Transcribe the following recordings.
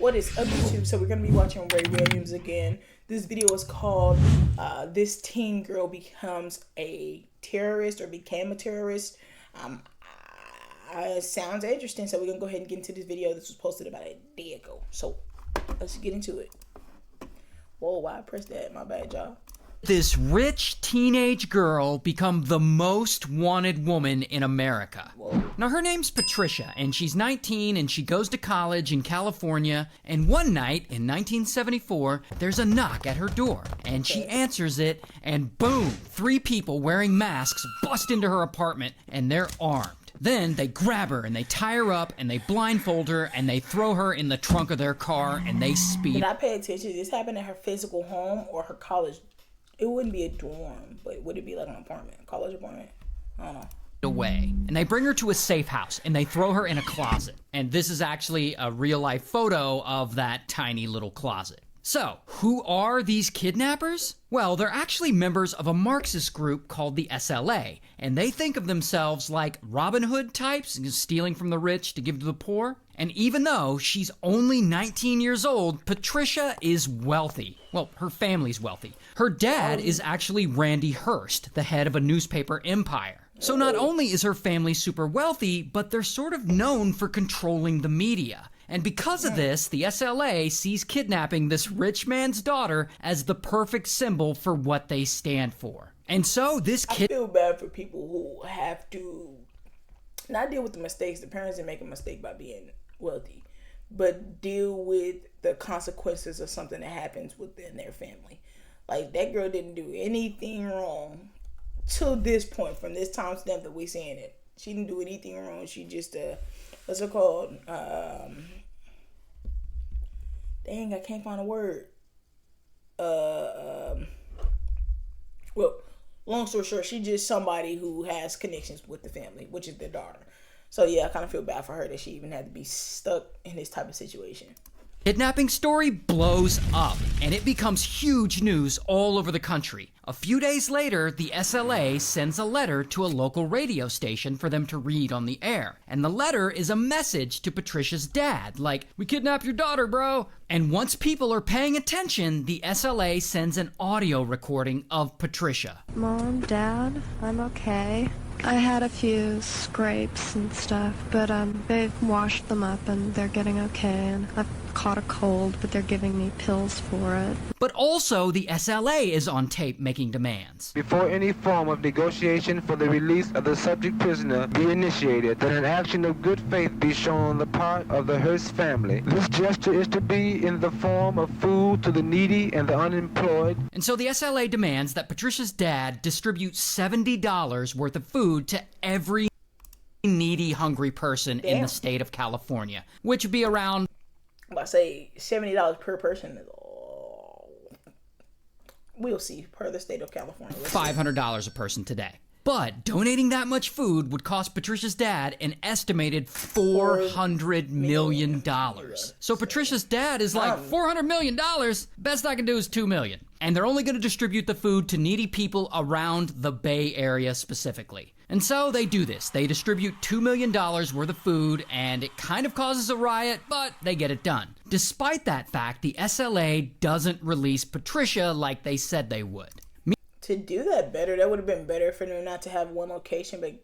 What is up, YouTube? So we're going to be watching Ray Williams again. This video is called This Teen Girl Becomes a Terrorist or Became a Terrorist. Sounds interesting, so we're going to go ahead and get into this video. This was posted about a day ago. So let's get into it. Whoa, why I pressed that? My bad, y'all. This rich teenage girl become the most wanted woman in America. Whoa. Now her name's Patricia, and she's 19 and she goes to college in California, and one night in 1974 there's a knock at her door and she answers it, and boom, 3 people wearing masks bust into her apartment and they're armed. Then they grab her and they tie her up and they blindfold her and they throw her in the trunk of their car and they speed. Did I pay attention? Did this happen at her physical home or her college? It wouldn't be a dorm, but would it be like an apartment, college apartment? I don't know. Away, and they bring her to a safe house and they throw her in a closet. And this is actually a real life photo of that tiny little closet. So, who are these kidnappers? Well, they're actually members of a Marxist group called the SLA, and they think of themselves like Robin Hood types, stealing from the rich to give to the poor. And even though she's only 19 years old, Patricia is wealthy. Well, her family's wealthy. Her dad is actually Randy Hearst, the head of a newspaper empire. So not only is her family super wealthy, but they're sort of known for controlling the media. And because of this, the SLA sees kidnapping this rich man's daughter as the perfect symbol for what they stand for. And so this kid— I feel bad for people who have to not deal with the mistakes. The parents didn't make a mistake by being wealthy, but deal with the consequences of something that happens within their family. Like, that girl didn't do anything wrong to this point, from this time stamp that we're seeing it. She didn't do anything wrong. She just what's it called? Dang, I can't find a word. Well, long story short, she's just somebody who has connections with the family, which is their daughter. So yeah, I kind of feel bad for her that she even had to be stuck in this type of situation. Kidnapping story blows up, and it becomes huge news all over the country. A few days later, the SLA sends a letter to a local radio station for them to read on the air. And the letter is a message to Patricia's dad, like, "We kidnapped your daughter, bro." And once people are paying attention, the SLA sends an audio recording of Patricia. Mom, Dad, I'm okay. I had a few scrapes and stuff, but they've washed them up and they're getting okay, and I've caught a cold, but they're giving me pills for it. But also, the SLA is on tape making demands. Before any form of negotiation for the release of the subject prisoner be initiated, that an action of good faith be shown on the part of the Hearst family. This gesture is to be in the form of food to the needy and the unemployed. And so the SLA demands that Patricia's dad distribute $70 worth of food to every needy, hungry person in the state of California, which would be around— I say $70 per person. We'll see, per the state of California. $500 a person today. But donating that much food would cost Patricia's dad an estimated $400 million. So Patricia's dad is like, $400 million? Best I can do is $2 million. And they're only going to distribute the food to needy people around the Bay Area specifically. And so they do this. They distribute $2 million worth of food, and it kind of causes a riot, but they get it done. Despite that fact, the SLA doesn't release Patricia like they said they would. To do that better, that would have been better for them not to have one location, but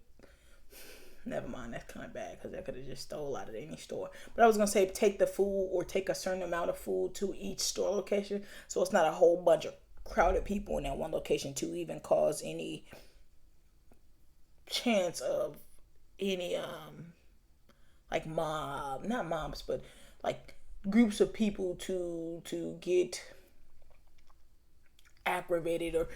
never mind, that's kind of bad because they could have just stole out of any store. But I was going to say, take the food or take a certain amount of food to each store location, so it's not a whole bunch of crowded people in that one location to even cause any chance of any like not mobs, but like groups of people to get aggravated, or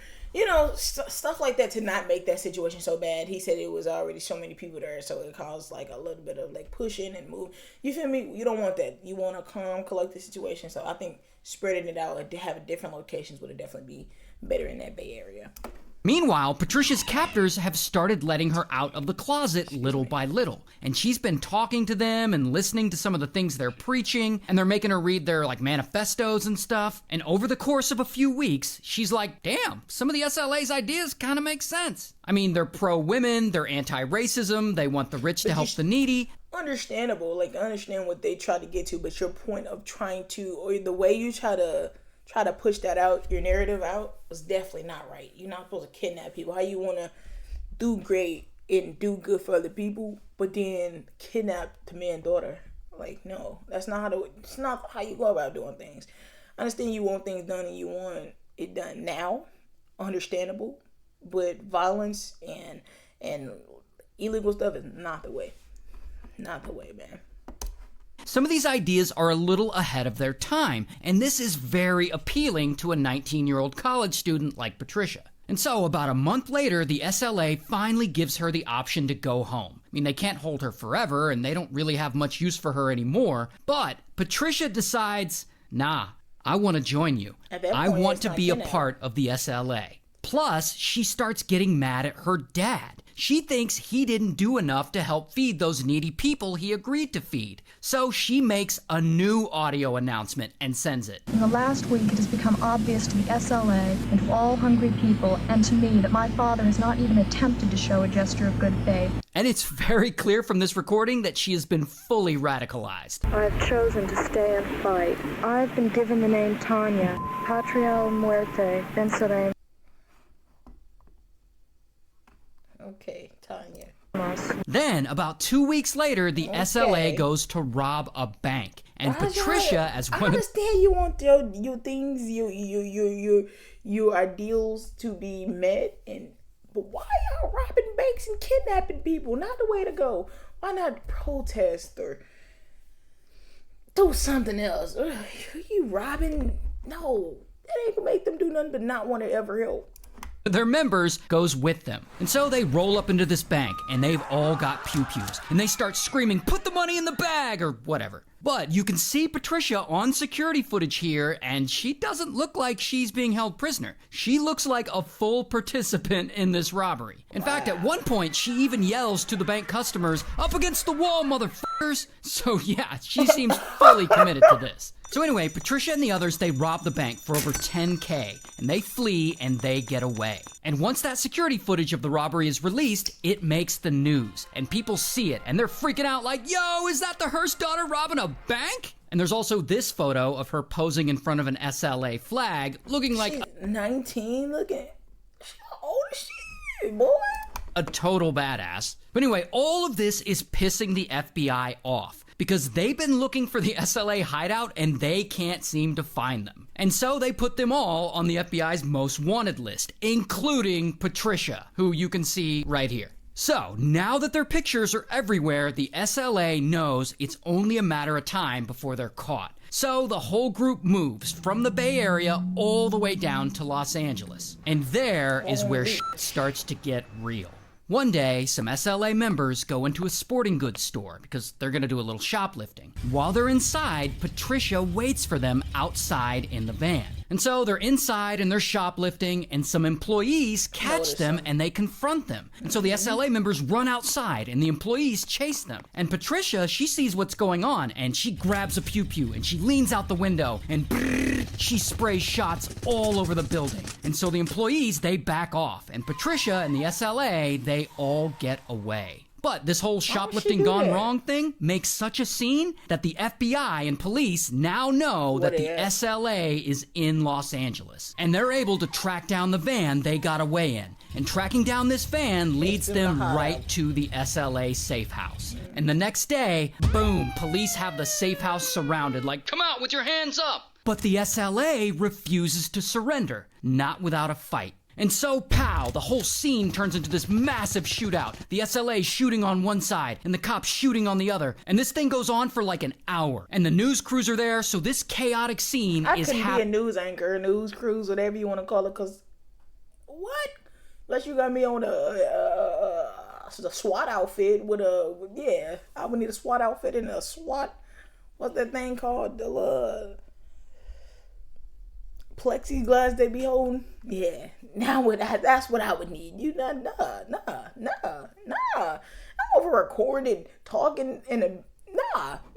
stuff like that, to not make that situation so bad. He said it was already so many people there, so it caused like a little bit of like pushing and move. You feel me? You don't want that. You want to calm, collect the situation. So I think spreading it out and to have different locations would definitely be better in that Bay Area. Meanwhile, Patricia's captors have started letting her out of the closet little by little. And she's been talking to them and listening to some of the things they're preaching, and they're making her read their manifestos and stuff. And over the course of a few weeks, she's like, damn, some of the SLA's ideas kind of make sense. I mean, they're pro-women, they're anti-racism, they want the rich to help the needy. Understandable, I understand what they try to get to, but your point of trying to, or the way you try to push that out, your narrative out, was definitely not right. You're not supposed to kidnap people. How you want to do great and do good for other people, but then kidnap the man's daughter? No, it's not how you go about doing things. I understand you want things done and you want it done now, understandable, but violence and illegal stuff is not the way. Not the way, man. Some of these ideas are a little ahead of their time, and this is very appealing to a 19-year-old college student like Patricia. And so, about a month later, the SLA finally gives her the option to go home. I mean, they can't hold her forever, and they don't really have much use for her anymore, but Patricia decides, nah, I want to join you. I want to be a part of the SLA. Plus, she starts getting mad at her dad. She thinks he didn't do enough to help feed those needy people he agreed to feed. So she makes a new audio announcement and sends it. In the last week, it has become obvious to the SLA and to all hungry people and to me that my father has not even attempted to show a gesture of good faith. And it's very clear from this recording that she has been fully radicalized. I've chosen to stay and fight. I've been given the name Tanya, Patria Muerte, Venceremos. Okay, Tanya. Then, about 2 weeks later, the SLA goes to rob a bank. And Patricia, as one I understand you want your things, your ideals to be met, but why y'all robbing banks and kidnapping people? Not the way to go. Why not protest or do something else? You robbing? No, that ain't gonna make them do nothing but not want to ever help. Their members goes with them. And so they roll up into this bank, and they've all got pew-pews. And they start screaming, put the money in the bag, or whatever. But you can see Patricia on security footage here, and she doesn't look like she's being held prisoner. She looks like a full participant in this robbery. In fact, at one point, she even yells to the bank customers, up against the wall, motherfuckers! So yeah, she seems fully committed to this. So anyway, Patricia and the others, they rob the bank for over $10K, and they flee and they get away. And once that security footage of the robbery is released, it makes the news, and people see it, and they're freaking out like, yo, is that the Hearst daughter robbing a bank? And there's also this photo of her posing in front of an SLA flag, looking like she's 19, looking, she's old as shit, boy. A total badass. But anyway, all of this is pissing the FBI off, because they've been looking for the SLA hideout and they can't seem to find them. And so they put them all on the FBI's most wanted list, including Patricia, who you can see right here. So, now that their pictures are everywhere, the SLA knows it's only a matter of time before they're caught. So the whole group moves from the Bay Area all the way down to Los Angeles. And there is where shit starts to get real. One day, some SLA members go into a sporting goods store because they're gonna do a little shoplifting. While they're inside, Patricia waits for them outside in the van. And so they're inside and they're shoplifting, and some employees catch them and they confront them. And so the SLA members run outside and the employees chase them. And Patricia, she sees what's going on and she grabs a pew-pew and she leans out the window and she sprays shots all over the building. And so the employees, they back off, and Patricia and the SLA, they all get away. But this whole shoplifting gone wrong thing makes such a scene that the FBI and police now know that the SLA is in Los Angeles. And they're able to track down the van they got away in. And tracking down this van leads them right to the SLA safe house. And the next day, boom, police have the safe house surrounded, like, come out with your hands up! But the SLA refuses to surrender, not without a fight. And so, pow, the whole scene turns into this massive shootout. The SLA shooting on one side, and the cops shooting on the other. And this thing goes on for like an hour. And the news crews are there, so this chaotic scene is happening. I couldn't be a news anchor, news crews, whatever you want to call it, because what? Unless you got me on the SWAT outfit with a, I would need a SWAT outfit and a SWAT, what's that thing called? The plexiglass they be holding. Yeah, that's what I would need. You nah. I'm over recorded talking in a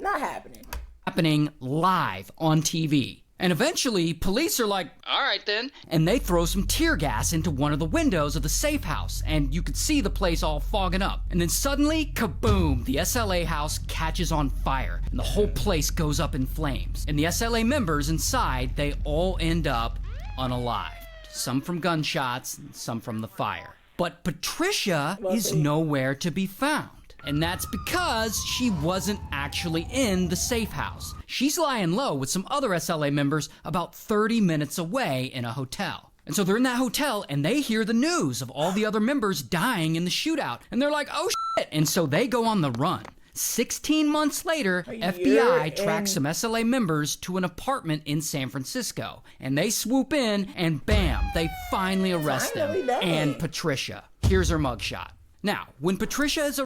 not happening. Happening live on TV. And eventually, police are like, all right then. And they throw some tear gas into one of the windows of the safe house, and you could see the place all fogging up. And then suddenly, kaboom, the SLA house catches on fire, and the whole place goes up in flames. And the SLA members inside, they all end up unalived. Some from gunshots, and some from the fire. But Patricia is nowhere to be found. And that's because she wasn't actually in the safe house. She's lying low with some other SLA members about 30 minutes away in a hotel. And so they're in that hotel and they hear the news of all the other members dying in the shootout. And they're like, oh shit. And so they go on the run. 16 months later, FBI tracks some SLA members to an apartment in San Francisco. And they swoop in and bam, they finally arrest them and Patricia. Here's her mugshot. Now, when Patricia is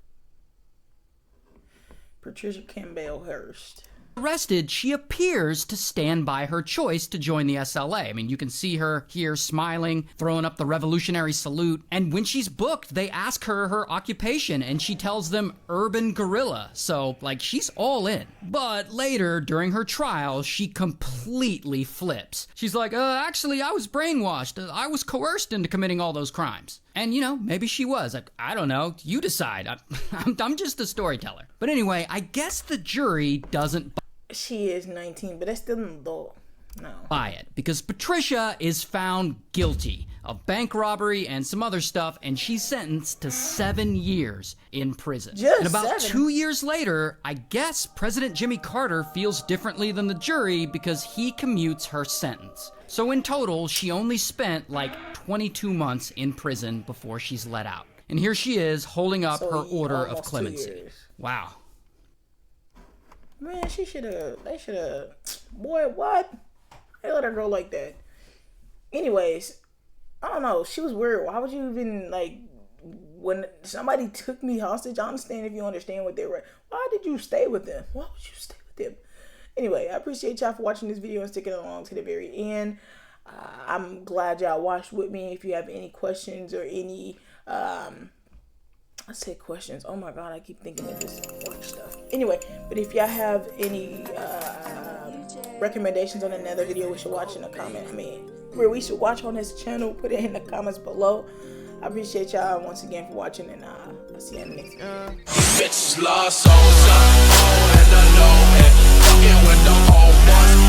Patricia Campbell Hurst arrested, she appears to stand by her choice to join the SLA. I mean, you can see her here smiling, throwing up the revolutionary salute. And when she's booked, they ask her occupation, and she tells them urban guerrilla. So, like, she's all in. But later, during her trial, she completely flips. She's like, actually, I was brainwashed. I was coerced into committing all those crimes. And, you know, maybe she was. I don't know. You decide. I'm just a storyteller. But anyway, I guess the jury doesn't... She is 19, but that's still an adult. No. Buy it, because Patricia is found guilty of bank robbery and some other stuff, and she's sentenced to 7 years in prison. Just and about 7? 2 years later, I guess President Jimmy Carter feels differently than the jury because he commutes her sentence. So in total, she only spent like 22 months in prison before she's let out. And here she is holding up her order of clemency. Wow. Man, they should have, boy, what? They let her go like that. Anyways, I don't know. She was weird. Why would you even, like, when somebody took me hostage, I understand if you understand what they were. Why did you stay with them? Why would you stay with them? Anyway, I appreciate y'all for watching this video and sticking along to the very end. I'm glad y'all watched with me. If you have any questions or any, I say questions. Oh my God, I keep thinking of this work stuff. Anyway, but if y'all have any recommendations on another video we should watch in the comment, where we should watch on this channel, put it in the comments below. I appreciate y'all once again for watching, and I'll see you in the next video. Bitches lost souls, and alone, and fucking with the whole one.